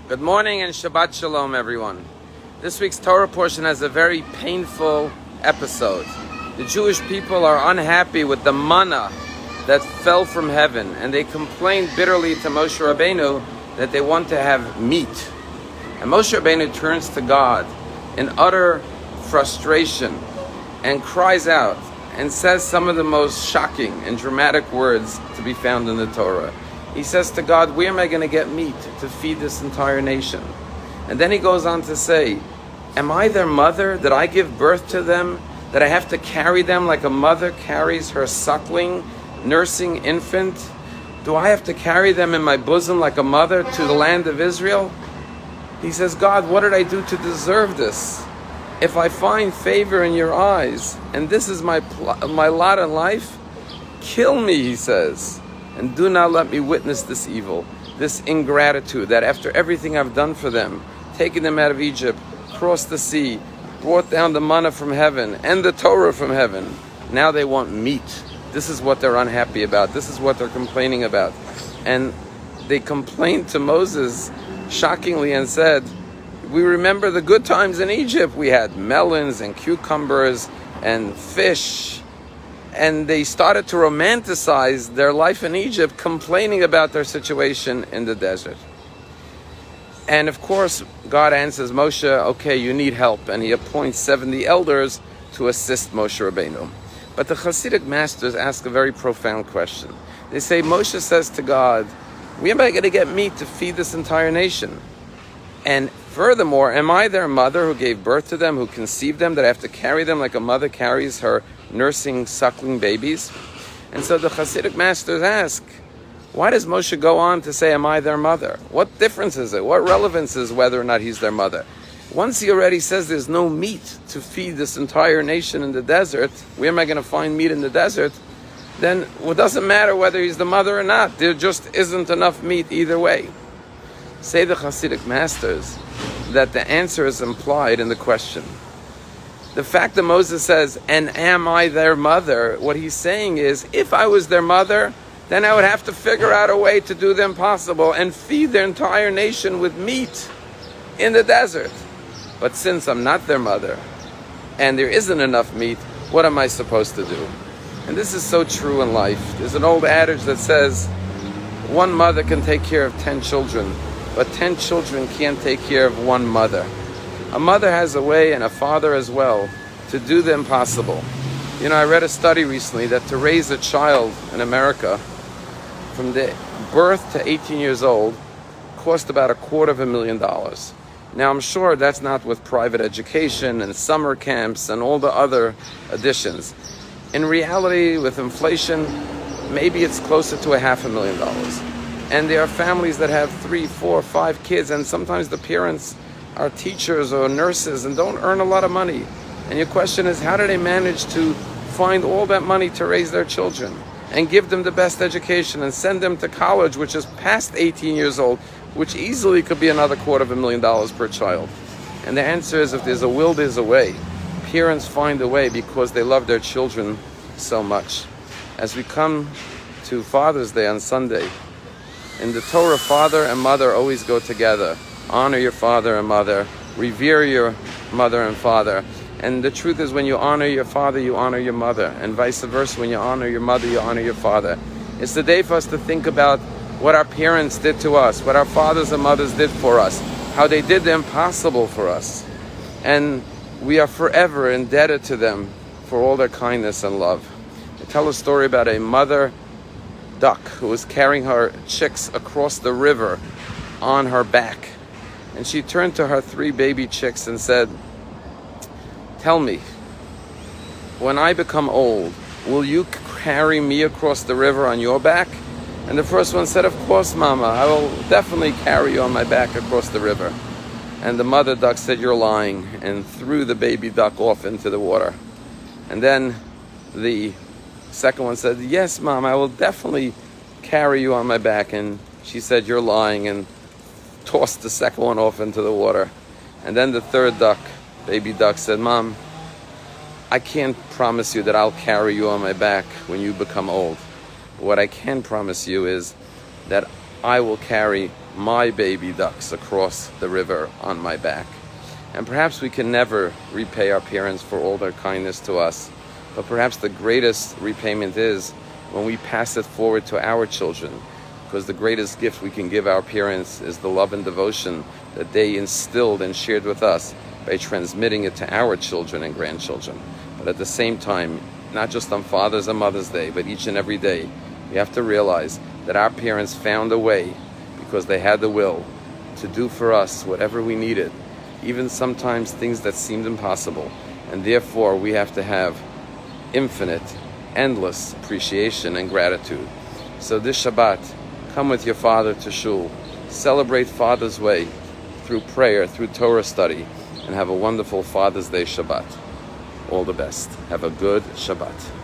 Good morning and Shabbat Shalom, everyone. This week's Torah portion has a very painful episode. The Jewish people are unhappy with the manna that fell from heaven, and they complained bitterly to Moshe Rabbeinu that they want to have meat. And Moshe Rabbeinu turns to God in utter frustration and cries out and says some of the most shocking and dramatic words to be found in the Torah. He says to God, where am I going to get meat to feed this entire nation? And then he goes on to say, am I their mother? Did I give birth to them? That I have to carry them like a mother carries her suckling, nursing infant? Do I have to carry them in my bosom like a mother to the land of Israel? He says, God, what did I do to deserve this? If I find favor in your eyes, and this is my lot in life, kill me, he says. And do not let me witness this evil, this ingratitude, that after everything I've done for them, taken them out of Egypt, crossed the sea, brought down the manna from heaven and the Torah from heaven, now they want meat. This is what they're unhappy about. This is what they're complaining about. And they complained to Moses shockingly and said, we remember the good times in Egypt. We had melons and cucumbers and fish. And they started to romanticize their life in Egypt, complaining about their situation in the desert. And of course, God answers Moshe, okay, you need help. And he appoints 70 elders to assist Moshe Rabbeinu. But the Hasidic masters ask a very profound question. They say, Moshe says to God, where am I going to get meat to feed this entire nation? And furthermore, am I their mother who gave birth to them, who conceived them, that I have to carry them like a mother carries her nursing, suckling babies? And so the Hasidic masters ask, why does Moshe go on to say, am I their mother? What difference is it? What relevance is whether or not he's their mother? Once he already says there's no meat to feed this entire nation in the desert, where am I going to find meat in the desert? Then it doesn't matter whether he's the mother or not. There just isn't enough meat either way. Say the Hasidic masters that the answer is implied in the question. The fact that Moses says, and am I their mother? What he's saying is, if I was their mother, then I would have to figure out a way to do the impossible and feed their entire nation with meat in the desert. But since I'm not their mother, and there isn't enough meat, what am I supposed to do? And this is so true in life. There's an old adage that says, one mother can take care of 10 children, but 10 children can't take care of one mother. A mother has a way, and a father as well, to do the impossible. You know, I read a study recently that to raise a child in America from the birth to 18 years old cost about $250,000. Now, I'm sure that's not with private education and summer camps and all the other additions. In reality, with inflation, maybe it's closer to $500,000. And there are families that have 3, 4, 5 kids, and sometimes the parents are teachers or nurses and don't earn a lot of money. And your question is, how do they manage to find all that money to raise their children and give them the best education and send them to college, which is past 18 years old, which easily could be another $250,000 per child? And the answer is, if there's a will, there's a way. Parents find a way because they love their children so much. As we come to Father's Day on Sunday, in the Torah, father and mother always go together. Honor your father and mother. Revere your mother and father. And the truth is, when you honor your father, you honor your mother. And vice versa, when you honor your mother, you honor your father. It's the day for us to think about what our parents did to us, what our fathers and mothers did for us, how they did the impossible for us. And we are forever indebted to them for all their kindness and love. I tell a story about a mother duck who was carrying her chicks across the river on her back. And she turned to her 3 baby chicks and said, tell me, when I become old, will you carry me across the river on your back? And the first one said, of course, Mama, I will definitely carry you on my back across the river. And the mother duck said, you're lying, and threw the baby duck off into the water. And then the second one said, yes, Mom, I will definitely carry you on my back. And she said, you're lying, and tossed the second one off into the water. And then the third duck, baby duck, said, Mom, I can't promise you that I'll carry you on my back when you become old. What I can promise you is that I will carry my baby ducks across the river on my back. And perhaps we can never repay our parents for all their kindness to us, but perhaps the greatest repayment is when we pass it forward to our children, because the greatest gift we can give our parents is the love and devotion that they instilled and shared with us by transmitting it to our children and grandchildren. But at the same time, not just on Father's and Mother's Day, but each and every day, we have to realize that our parents found a way, because they had the will, to do for us whatever we needed, even sometimes things that seemed impossible. And therefore, we have to have infinite, endless appreciation and gratitude. So this Shabbat, come with your father to shul, celebrate Father's Way through prayer, through Torah study, and have a wonderful Father's Day Shabbat. All the best. Have a good Shabbat.